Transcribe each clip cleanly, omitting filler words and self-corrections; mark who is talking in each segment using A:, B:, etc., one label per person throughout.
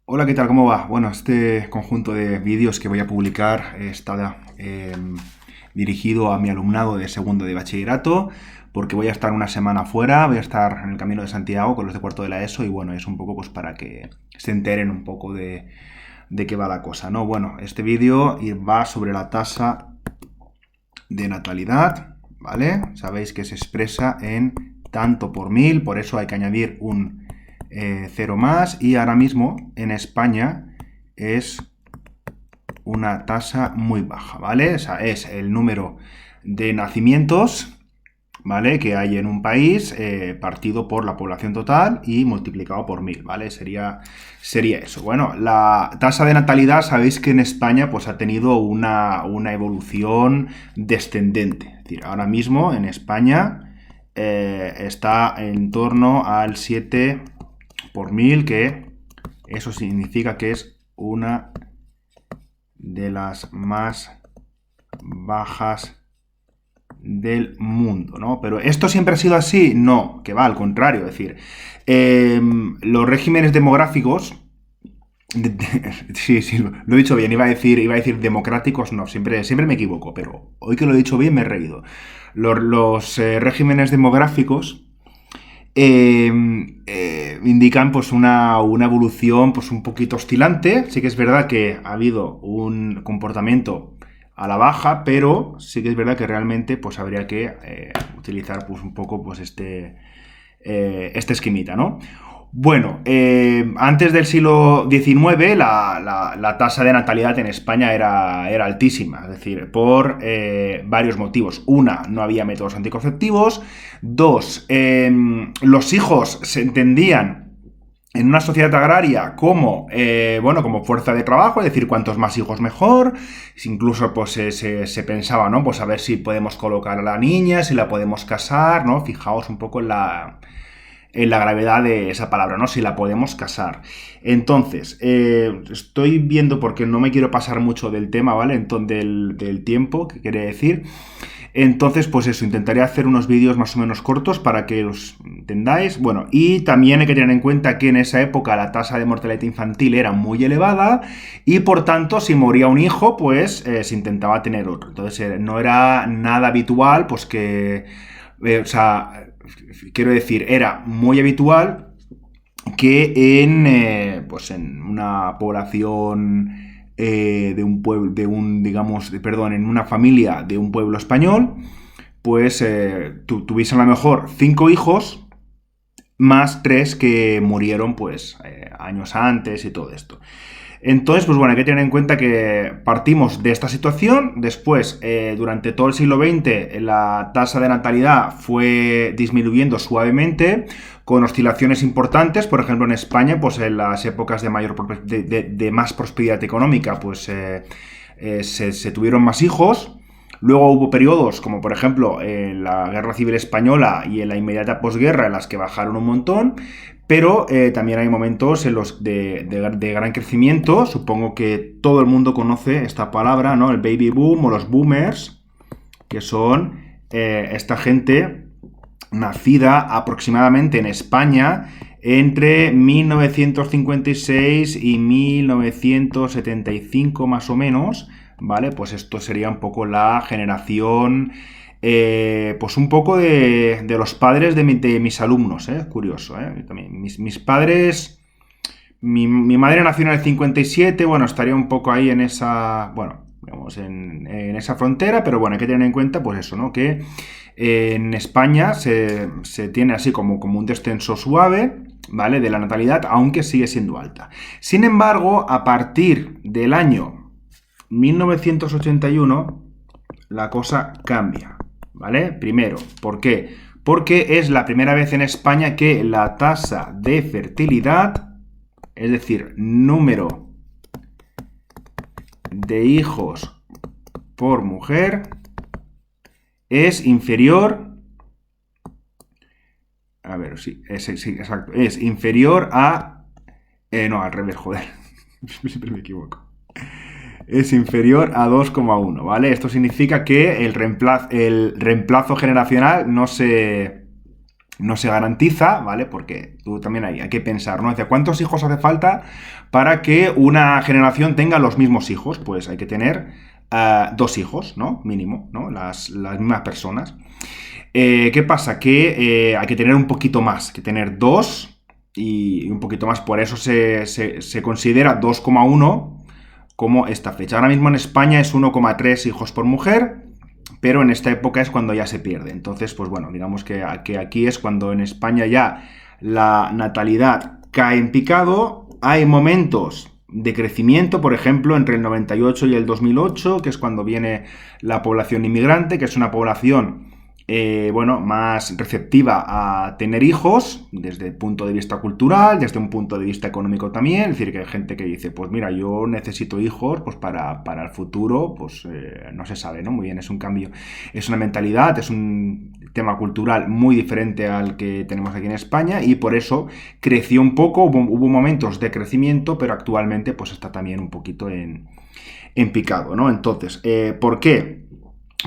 A: Hola, ¿qué tal? ¿Cómo va? Bueno, este conjunto de vídeos que voy a publicar está dirigido a mi alumnado de segundo de bachillerato, porque voy a estar una semana fuera, voy a estar en el Camino de Santiago con los de cuarto de la ESO y bueno, es un poco pues para que se enteren un poco de qué va la cosa, ¿no? Bueno, este vídeo va sobre la tasa de natalidad, ¿vale? Sabéis que se expresa en tanto por mil, por eso hay que añadir un cero más y ahora mismo en España es una tasa muy baja, ¿vale? O sea, es el número de nacimientos, ¿vale? Que hay en un país partido por la población total y multiplicado por mil, ¿vale? Sería eso. Bueno, la tasa de natalidad, sabéis que en España pues ha tenido una evolución descendente. Es decir, ahora mismo en España está en torno al 7 por mil, que eso significa que es una de las más bajas del mundo, ¿no? Pero ¿esto siempre ha sido así? No, que va, al contrario, es decir, los regímenes demográficos, sí, lo he dicho bien, iba a decir democráticos, no, siempre me equivoco, pero hoy que lo he dicho bien me he reído. Los regímenes demográficos indican pues una evolución pues un poquito oscilante. Sí que es verdad que ha habido un comportamiento a la baja, pero sí que es verdad que realmente pues habría que utilizar pues un poco pues este esquemita, ¿no? Bueno, antes del siglo XIX la tasa de natalidad en España era altísima, es decir, por varios motivos. Una, no había métodos anticonceptivos. Dos, los hijos se entendían en una sociedad agraria como, bueno, como fuerza de trabajo, es decir, cuantos más hijos mejor. Incluso pues se pensaba, ¿no? Pues a ver si podemos colocar a la niña, si la podemos casar, ¿no? Fijaos un poco en la gravedad de esa palabra, ¿no? Si la podemos casar. Entonces, estoy viendo, porque no me quiero pasar mucho del tema, ¿vale? Entonces, del tiempo, que quiere decir. Entonces, pues eso, intentaré hacer unos vídeos más o menos cortos para que los entendáis. Bueno, y también hay que tener en cuenta que en esa época la tasa de mortalidad infantil era muy elevada y por tanto, si moría un hijo, pues se intentaba tener otro. Entonces, no era nada habitual, pues que, o sea, quiero decir, era muy habitual que pues en una población de un pueblo, digamos, perdón, en una familia de un pueblo español, pues tuviesen a lo mejor 5 hijos más 3 que murieron pues años antes y todo esto. Entonces, pues bueno, hay que tener en cuenta que partimos de esta situación. Después, durante todo el siglo XX, la tasa de natalidad fue disminuyendo suavemente, con oscilaciones importantes. Por ejemplo, en España, pues en las épocas de más prosperidad económica, pues se tuvieron más hijos. Luego hubo periodos, como por ejemplo en la Guerra Civil Española y en la inmediata posguerra, en las que bajaron un montón, pero también hay momentos en los de gran crecimiento. Supongo que todo el mundo conoce esta palabra, ¿no? El baby boom o los boomers, que son esta gente nacida aproximadamente en España entre 1956 y 1975 más o menos, ¿vale? Pues esto sería un poco la generación, pues un poco de los padres de mis alumnos, ¿eh? Curioso, ¿eh? También, mis padres, mi madre nació en el 57, bueno, estaría un poco ahí en esa, bueno, digamos, en esa frontera, pero bueno, hay que tener en cuenta, pues eso, ¿no? Que en España se tiene así como un descenso suave, ¿vale? De la natalidad, aunque sigue siendo alta. Sin embargo, a partir del año 1981, la cosa cambia, ¿vale? Primero, ¿por qué? Porque es la primera vez en España que la tasa de fertilidad, es decir, número de hijos por mujer, es inferior. A ver, sí, exacto. Es inferior a. No, al revés, joder. Siempre me equivoco. Es inferior a 2,1, ¿vale? Esto significa que el reemplazo generacional no se garantiza, ¿vale? Porque tú también hay que pensar, ¿no? ¿Cuántos hijos hace falta para que una generación tenga los mismos hijos? Pues hay que tener 2 hijos, ¿no? Mínimo, ¿no? Las mismas personas. ¿Qué pasa? Que hay que tener un poquito más, que tener dos y un poquito más. Por eso se considera 2,1 como esta fecha. Ahora mismo en España es 1,3 hijos por mujer, pero en esta época es cuando ya se pierde. Entonces, pues bueno, digamos que aquí es cuando en España ya la natalidad cae en picado. Hay momentos de crecimiento, por ejemplo, entre el 98 y el 2008, que es cuando viene la población inmigrante, que es una población bueno, más receptiva a tener hijos desde el punto de vista cultural, desde un punto de vista económico también. Es decir, que hay gente que dice, pues mira, yo necesito hijos pues para el futuro, pues no se sabe, ¿no? Muy bien, es un cambio, es una mentalidad, es un tema cultural muy diferente al que tenemos aquí en España y por eso creció un poco, hubo momentos de crecimiento, pero actualmente pues está también un poquito en picado, ¿no? Entonces, ¿por qué?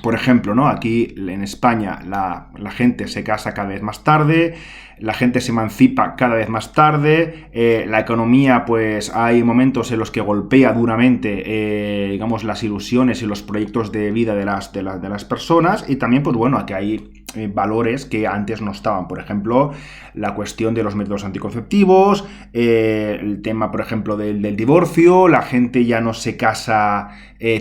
A: Por ejemplo, ¿no? Aquí en España la gente se casa cada vez más tarde, la gente se emancipa cada vez más tarde, la economía, pues hay momentos en los que golpea duramente, digamos, las ilusiones y los proyectos de vida de las personas y también, pues bueno, aquí hay valores que antes no estaban. Por ejemplo, la cuestión de los métodos anticonceptivos, el tema, por ejemplo, del divorcio, la gente ya no se casa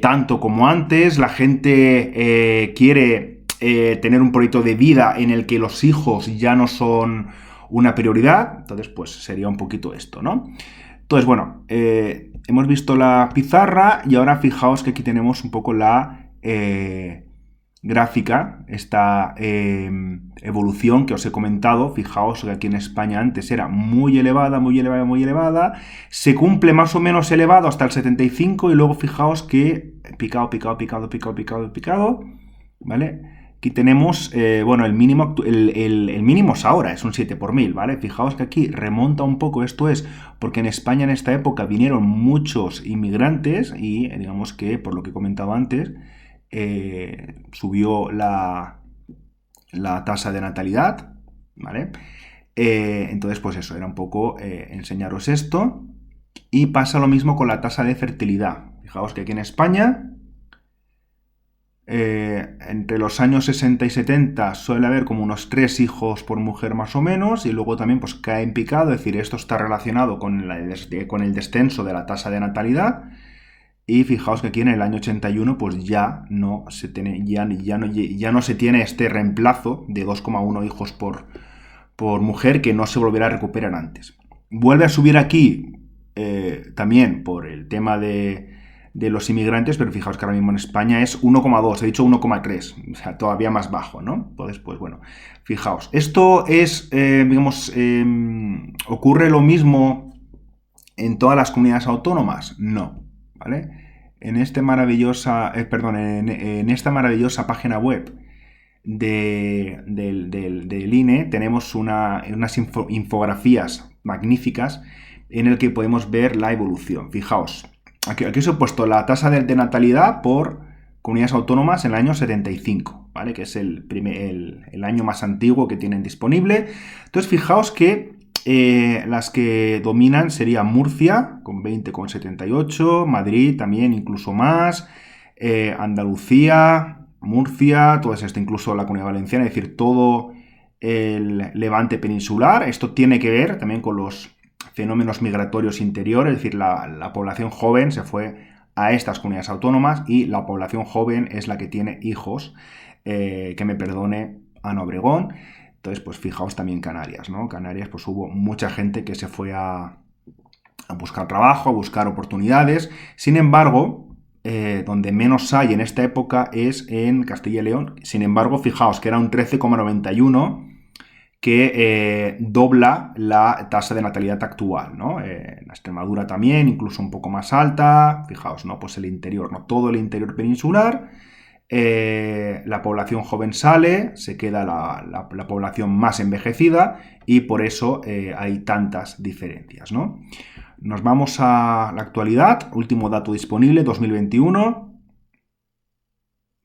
A: tanto como antes, la gente quiere tener un proyecto de vida en el que los hijos ya no son una prioridad, entonces pues sería un poquito esto, ¿no? Entonces, bueno, hemos visto la pizarra y ahora fijaos que aquí tenemos un poco la gráfica, esta evolución que os he comentado. Fijaos que aquí en España antes era muy elevada, muy elevada, muy elevada, se cumple más o menos elevado hasta el 75 y luego fijaos que picado, picado, picado, picado, picado, picado, ¿vale? Aquí tenemos, bueno, el mínimo, el mínimo es ahora, es un 7 por 1000, ¿vale? Fijaos que aquí remonta un poco, esto es porque en España en esta época vinieron muchos inmigrantes y digamos que, por lo que he comentado antes, subió la tasa de natalidad, ¿vale? Entonces, pues eso, era un poco enseñaros esto. Y pasa lo mismo con la tasa de fertilidad. Fijaos que aquí en España, entre los años 60 y 70 suele haber como unos 3 hijos por mujer más o menos, y luego también pues cae en picado, es decir, esto está relacionado con el descenso de la tasa de natalidad. Y fijaos que aquí en el año 81 pues ya no se tiene, ya no se tiene este reemplazo de 2,1 hijos por mujer que no se volverá a recuperar antes. Vuelve a subir aquí también por el tema de los inmigrantes, pero fijaos que ahora mismo en España es 1,2, he dicho 1,3, o sea, todavía más bajo, ¿no? Entonces, pues bueno, fijaos. Esto es, digamos, ¿ocurre lo mismo en todas las comunidades autónomas? No, ¿vale? En esta maravillosa página web del INE tenemos unas infografías magníficas en el que podemos ver la evolución. Fijaos, aquí os he puesto la tasa de natalidad por comunidades autónomas en el año 75, ¿vale? Que es el año más antiguo que tienen disponible. Entonces, fijaos que las que dominan serían Murcia, con 20,78, Madrid también incluso más, Andalucía, Murcia, todo esto, incluso la Comunidad Valenciana, es decir, todo el levante peninsular. Esto tiene que ver también con los fenómenos migratorios interiores, es decir, la población joven se fue a estas comunidades autónomas y la población joven es la que tiene hijos, que me perdone Ana Obregón. Entonces, pues fijaos también Canarias, ¿no? Canarias, pues hubo mucha gente que se fue a buscar trabajo, a buscar oportunidades. Sin embargo, donde menos hay en esta época es en Castilla y León. Sin embargo, fijaos que era un 13,91 que dobla la tasa de natalidad actual, ¿no? En Extremadura también, incluso un poco más alta. Fijaos, ¿no? Pues el interior, ¿no? Todo el interior peninsular. La población joven sale, se queda la población más envejecida y por eso hay tantas diferencias, ¿no? Nos vamos a la actualidad, último dato disponible, 2021.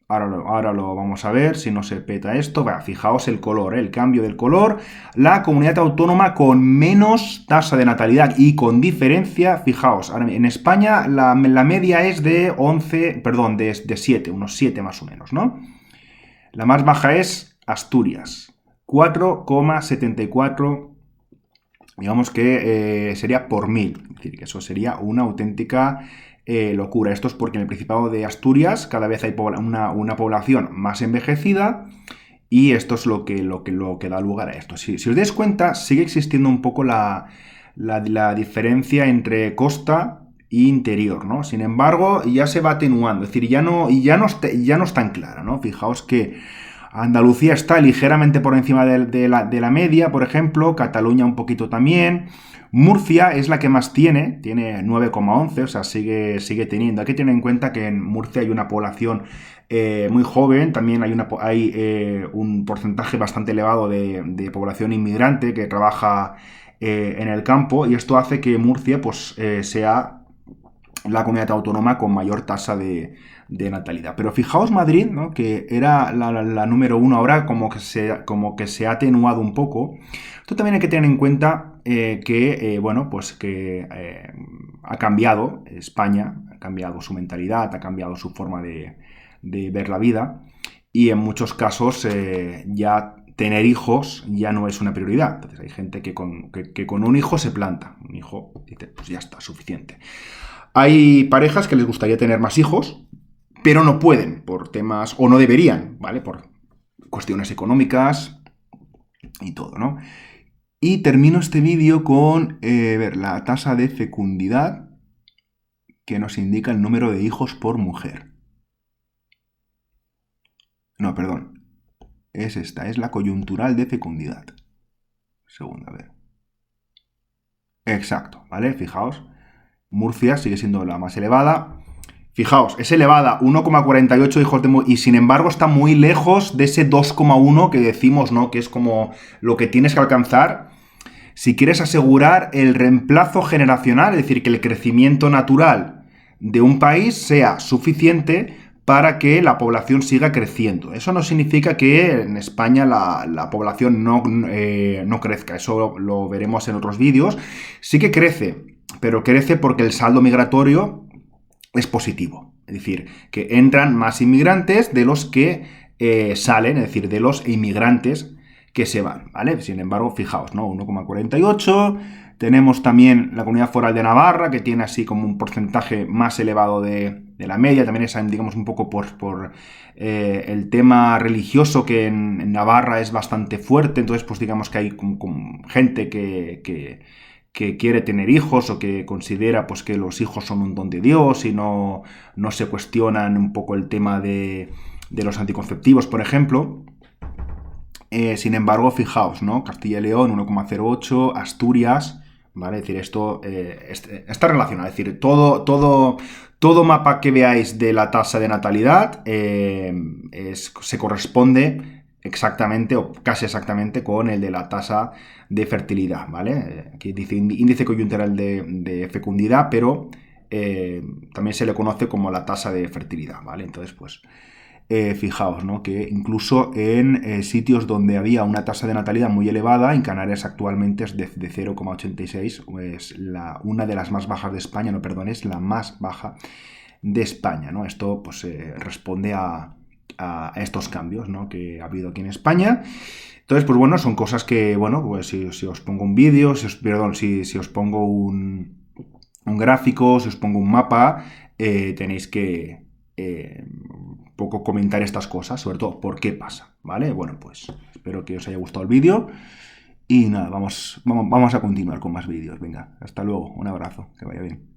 A: Ahora lo vamos a ver si no se peta esto. Va, fijaos el color, el cambio del color. La comunidad autónoma con menos tasa de natalidad y con diferencia, fijaos, ahora en España la media es de 11, perdón, de 7, unos 7 más o menos, ¿no? La más baja es Asturias, 4,74, digamos que sería por 1000. Es decir, que eso sería una auténtica locura. Esto es porque en el Principado de Asturias cada vez hay una población más envejecida y esto es lo que da lugar a esto. Si os dais cuenta, sigue existiendo un poco la diferencia entre costa e interior, ¿no? Sin embargo, ya se va atenuando, es decir, ya no es tan clara, ¿no? Fijaos que Andalucía está ligeramente por encima de la media, por ejemplo, Cataluña un poquito también. Murcia es la que más tiene 9,11, o sea, sigue teniendo. Hay que tener en cuenta que en Murcia hay una población muy joven, también hay un porcentaje bastante elevado de población inmigrante que trabaja en el campo, y esto hace que Murcia pues, sea la comunidad autónoma con mayor tasa de natalidad. Pero fijaos Madrid, ¿no? Que era la número uno, ahora como que se ha atenuado un poco. Esto también hay que tener en cuenta bueno, pues que ha cambiado España, ha cambiado su mentalidad, ha cambiado su forma de ver la vida, y en muchos casos ya tener hijos ya no es una prioridad. Entonces hay gente que con un hijo se planta. Un hijo dice, pues ya está, suficiente. Hay parejas que les gustaría tener más hijos, pero no pueden por temas, o no deberían, ¿vale? Por cuestiones económicas y todo, ¿no? Y termino este vídeo con ver la tasa de fecundidad que nos indica el número de hijos por mujer. No, perdón. Es esta, es la coyuntural de fecundidad. Segunda, a ver. Exacto, ¿vale? Fijaos. Murcia sigue siendo la más elevada. Fijaos, es elevada, 1,48 hijos y sin embargo está muy lejos de ese 2,1 que decimos, ¿no? Que es como lo que tienes que alcanzar si quieres asegurar el reemplazo generacional, es decir, que el crecimiento natural de un país sea suficiente para que la población siga creciendo. Eso no significa que en España la población no crezca, eso lo veremos en otros vídeos. Sí que crece, pero crece porque el saldo migratorio es positivo. Es decir, que entran más inmigrantes de los que salen, es decir, de los inmigrantes que se van, ¿vale? Sin embargo, fijaos, ¿no? 1,48. Tenemos también la Comunidad Foral de Navarra, que tiene así como un porcentaje más elevado de la media. También es, digamos, un poco por el tema religioso, que en Navarra es bastante fuerte. Entonces, pues digamos que hay gente que quiere tener hijos o que considera pues que los hijos son un don de Dios y no se cuestionan un poco el tema de los anticonceptivos, por ejemplo. Sin embargo, fijaos, ¿no? Castilla y León 1,08, Asturias, ¿vale? Es decir, esto está relacionado. Es decir, todo mapa que veáis de la tasa de natalidad se corresponde exactamente o casi exactamente con el de la tasa de fertilidad, ¿vale? Aquí dice índice coyuntural de fecundidad, pero también se le conoce como la tasa de fertilidad, ¿vale? Entonces, pues fijaos, ¿no? Que incluso en sitios donde había una tasa de natalidad muy elevada, en Canarias actualmente es de 0,86, es una de las más bajas de España, no, perdón, es la más baja de España, ¿no? Esto pues responde a estos cambios, ¿no? Que ha habido aquí en España. Entonces, pues bueno, son cosas que, bueno, pues si os pongo un vídeo, si os pongo un gráfico, si os pongo un mapa, tenéis que poco comentar estas cosas, sobre todo por qué pasa, ¿vale? Bueno, pues espero que os haya gustado el vídeo y nada, vamos a continuar con más vídeos. Venga, hasta luego, un abrazo, que vaya bien.